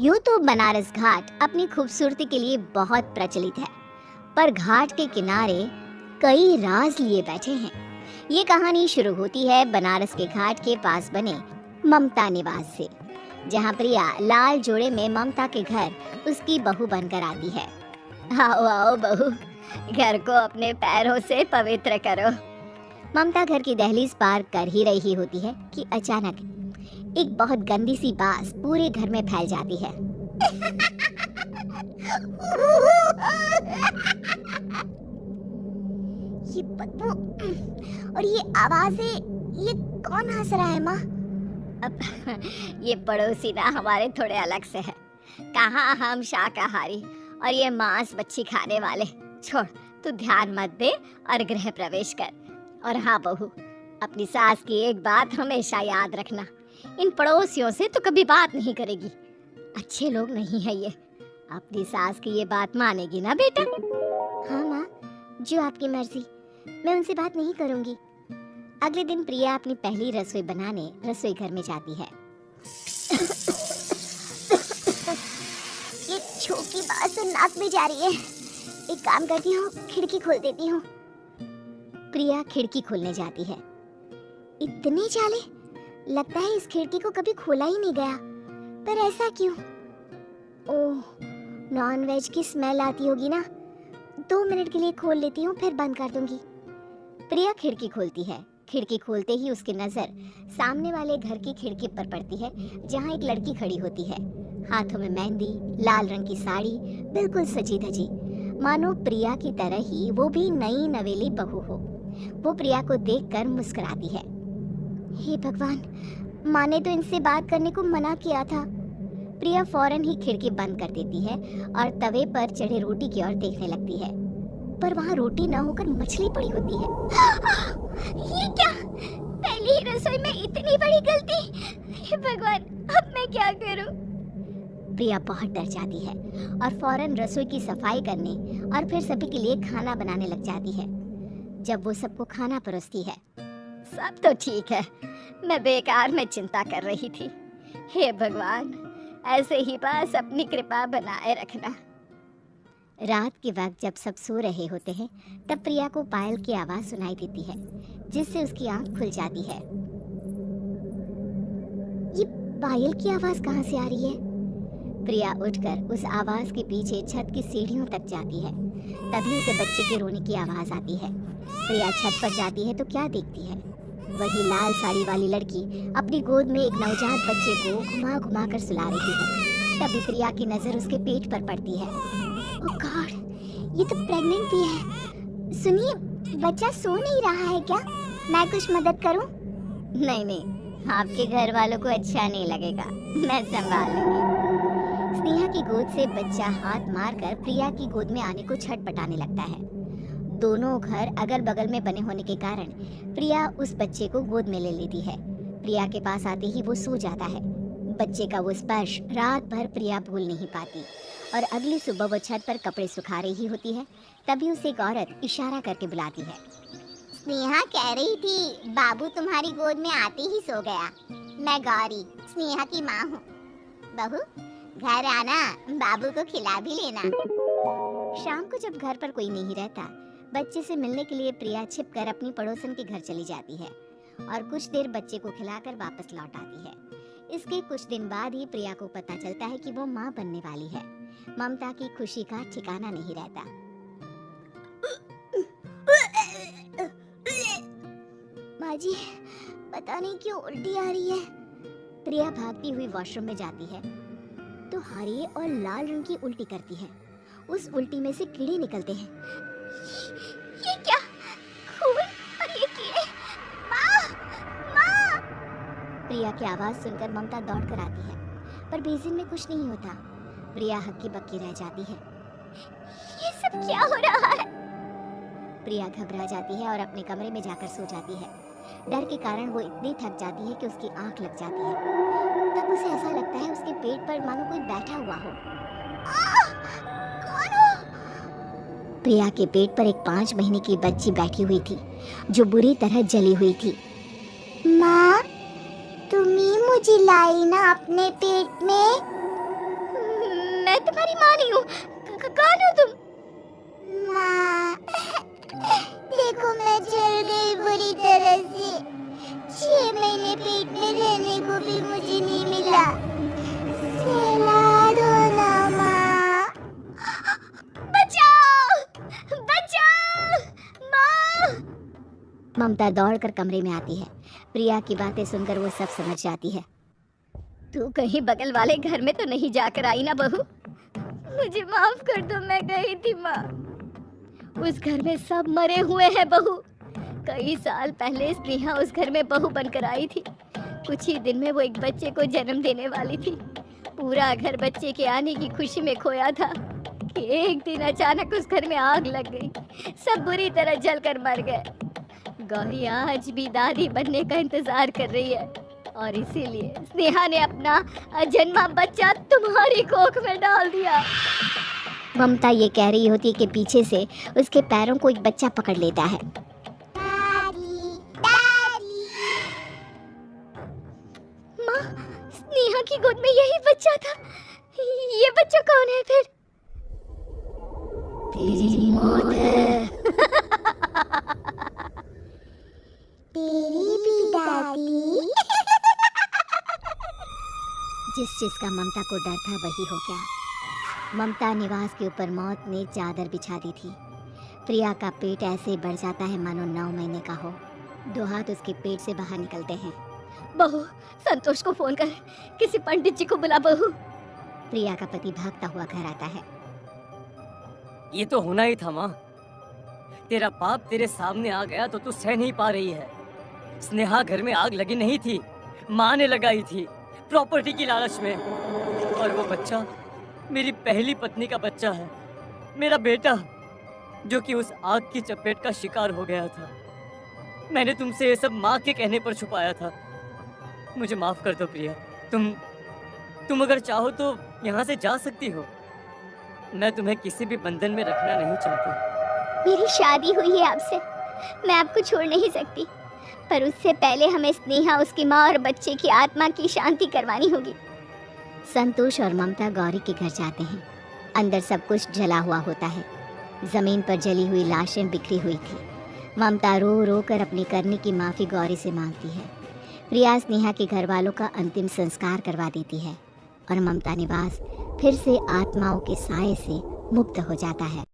यूं तो बनारस घाट अपनी खूबसूरती के लिए बहुत प्रचलित है, पर घाट के किनारे कई राज लिए बैठे हैं। ये कहानी शुरू होती है बनारस के घाट के पास बने ममता निवास से, जहाँ प्रिया लाल जोड़े में ममता के घर उसकी बहू बनकर आती है। आओ आओ बहू, घर को अपने पैरों से पवित्र करो। ममता घर की दहलीज पार कर ही रही होती है कि अचानक एक बहुत गंदी सी बास पूरे घर में फैल जाती है। ये बदबू और ये आवाजें, ये कौन हंस रहा है माँ? अब ये पड़ोसी ना हमारे थोड़े अलग से है। कहाँ हम शाकाहारी और ये मांस मच्छी खाने वाले। छोड़, तू ध्यान मत दे और गृह प्रवेश कर। और हाँ बहू, अपनी सास की एक बात हमेशा याद रखना, इन पड़ोसियों से तो कभी बात नहीं करेगी। अच्छे लोग नहीं है ये। अपनी सास की ये बात मानेगी ना बेटा? हाँ माँ, जो आपकी मर्जी, मैं उनसे बात नहीं करूंगी। अगले दिन प्रिया अपनी पहली रसोई बनाने रसोई घर में जाती है। ये छोटी बात तो नाक में जा रही है। एक काम करती हूँ, खिड़की खोल देती हूँ। प्रिया खिड़की खोलने जाती है। इतने चाले, लगता है इस खिड़की को कभी खोला ही नहीं गया। पर ऐसा क्यों? ओह, नॉनवेज की स्मेल आती होगी ना। 2 मिनट के लिए खोल लेती हूँ, फिर बंद कर दूंगी। प्रिया खिड़की खोलती है। खिड़की खोलते ही उसकी नजर सामने वाले घर की खिड़की पर पड़ती है, जहाँ एक लड़की खड़ी होती है, हाथों में मेहंदी, लाल रंग की साड़ी, बिल्कुल सजी धजी, मानो प्रिया की तरह ही वो भी नई नवेली बहू हो। वो प्रिया को देखकर मुस्कुराती है। हे भगवान, माँ ने तो इनसे बात करने को मना किया था। प्रिया फौरन ही खिड़की बंद कर देती है और तवे पर चढ़े रोटी की ओर देखने लगती है, पर वहाँ रोटी न होकर मछली पड़ी होती है। ये क्या? पहली ही रसोई में इतनी बड़ी गलती! हे भगवान, अब मैं क्या करूं? प्रिया बहुत डर जाती है और फौरन रसोई की सफाई करने और फिर सभी के लिए खाना बनाने लग जाती है। जब वो सबको खाना परोसती है, सब तो ठीक है, मैं बेकार में चिंता कर रही थी। हे भगवान, ऐसे ही बस अपनी कृपा बनाए रखना। रात के वक्त जब सब सो रहे होते हैं, तब प्रिया को पायल की आवाज सुनाई देती है, जिससे उसकी आंख खुल जाती है। ये पायल की आवाज कहाँ से आ रही है? प्रिया उठकर उस आवाज के पीछे छत की सीढ़ियों तक जाती है। तभी उसे बच्चे के रोने की आवाज आती है। प्रिया छत पर जाती है तो क्या देखती है? वही लाल साड़ी वाली लड़की अपनी गोद में एक नवजात बच्चे को घुमा घुमा कर सुला रही है। तभी प्रिया की नजर उसके पेट पर पड़ती है। ओह गॉड, ये तो प्रेग्नेंट भी है। सुनिए, बच्चा सो नहीं रहा है क्या? मैं कुछ मदद करूं? नहीं नहीं, आपके घर वालों को अच्छा नहीं लगेगा, मैं संभाल लूंगी। स्नेहा की गोद से बच्चा हाथ मारकर प्रिया की गोद में आने को छटपटाने लगता है। दोनों घर अगल बगल में बने होने के कारण प्रिया उस बच्चे को गोद में ले लेती है। प्रिया के पास आते ही वो सो जाता है। बच्चे का वो स्पर्श रात भर प्रिया भूल नहीं पाती और अगली सुबह वो छत पर कपड़े सुखा रही होती है। तभी उसे एक औरत इशारा करके बुलाती है। स्नेहा कह रही थी बाबू तुम्हारी गोद में आते ही सो गया। मैं गौरी, स्नेहा की माँ हूँ। बहू, घर आना, बाबू को खिला भी लेना। शाम को जब घर पर कोई नहीं रहता, बच्चे से मिलने के लिए प्रिया छिपकर अपनी पड़ोसन के घर चली जाती है और कुछ देर बच्चे को खिलाकर वापस लौट आती है। इसके कुछ दिन बाद ही प्रिया को पता चलता है कि वो माँ बनने वाली है। ममता की खुशी का ठिकाना नहीं रहता। माँ जी, पता नहीं क्यों उल्टी आ रही है। प्रिया भागती हुई वॉशरूम में जाती है तो हरे और लाल रंग की उल्टी करती है। उस उल्टी में से कीड़े निकलते हैं। ये क्या? खून और ये कीड़े! माँ! माँ! प्रिया की आवाज सुनकर ममता दौड़ कर आती है, पर बेसिन में कुछ नहीं होता। प्रिया हक्की बक्की रह जाती है। ये सब क्या हो रहा है? प्रिया घबरा जाती है और अपने कमरे में जाकर सो जाती है। डर के कारण वो इतनी थक जाती है कि उसकी आंख लग जाती है। तब उसे ऐसा लगता है उसके पेट पर मानो कोई बैठा हुआ हो। कौन हो? प्रिया के पेट पर एक 5 महीने की बच्ची बैठी हुई थी, जो बुरी तरह जली हुई थी। माँ, तुम ही मुझे लाई ना अपने पेट में? मैं तुम्हारी माँ नहीं हूँ। कौन हो तुम? माँ, देखो मैं जल गई बुरी तरह से। 6 महीने पेट में रहने को भी मुझे नहीं मिला। सहला दो ना माँ। बचाओ! बचाओ! माँ! ममता दौड़कर कमरे में आती है। प्रिया की बातें सुनकर वो सब समझ जाती है। तू कहीं बगल वाले घर में तो नहीं जाकर आई ना बहू? मुझे माफ कर दो, मैं गई थी माँ। उस घर में सब मरे हुए हैं बहू। कई साल पहले स्नेहा उस घर में बहू बनकर आई थी। कुछ ही दिन में वो एक बच्चे को जन्म देने वाली थी। पूरा घर बच्चे के आने की खुशी में खोया था कि एक दिन अचानक उस घर में आग लग गई। सब बुरी तरह जलकर मर गए। गौरी आज भी दादी बनने का इंतजार कर रही है और इसीलिए स्नेहा ने अपना अजन्मा बच्चा तुम्हारी कोख में डाल दिया। ममता ये कह रही होती है कि पीछे से उसके पैरों को एक बच्चा पकड़ लेता है। दादी, दादी। माँ, स्नेहा की गोद में यही बच्चा था। ये बच्चा कौन है फिर? तेरी मौत है। तेरी भी दादी। जिस चीज का ममता को डर था वही हो गया। ममता निवास के ऊपर मौत ने चादर बिछा दी थी। प्रिया का पेट ऐसे बढ़ जाता है मानो 9 महीने का हो। 2 हाथ उसके पेट से बाहर निकलते हैं। बहू, संतोष को फोन कर, किसी पंडित जी को बुला बहू। प्रिया का पति भागता हुआ घर आता है। ये तो होना ही था माँ। तेरा बाप तेरे सामने आ गया तो तू सह नहीं पा रही है। स्नेहा घर में आग लगी नहीं थी, माँ ने लगाई थी प्रॉपर्टी की लालच में। और वो बच्चा मेरी पहली पत्नी का बच्चा है, मेरा बेटा, जो कि उस आग की चपेट का शिकार हो गया था। मैंने तुमसे ये सब माँ के कहने पर छुपाया था। मुझे माफ कर दो प्रिया। तुम अगर चाहो तो यहाँ से जा सकती हो। मैं तुम्हें किसी भी बंधन में रखना नहीं चाहती। मेरी शादी हुई है आपसे, मैं आपको छोड़ नहीं सकती, पर उससे पहले हमें स्नेहा, उसकी माँ और बच्चे की आत्मा की शांति करवानी होगी। संतोष और ममता गौरी के घर जाते हैं। अंदर सब कुछ जला हुआ होता है। जमीन पर जली हुई लाशें बिखरी हुई थी। ममता रो रो कर अपनी करने की माफ़ी गौरी से मांगती है। प्रिया स्नेहा के घर वालों का अंतिम संस्कार करवा देती है और ममता निवास फिर से आत्माओं के साए से मुक्त हो जाता है।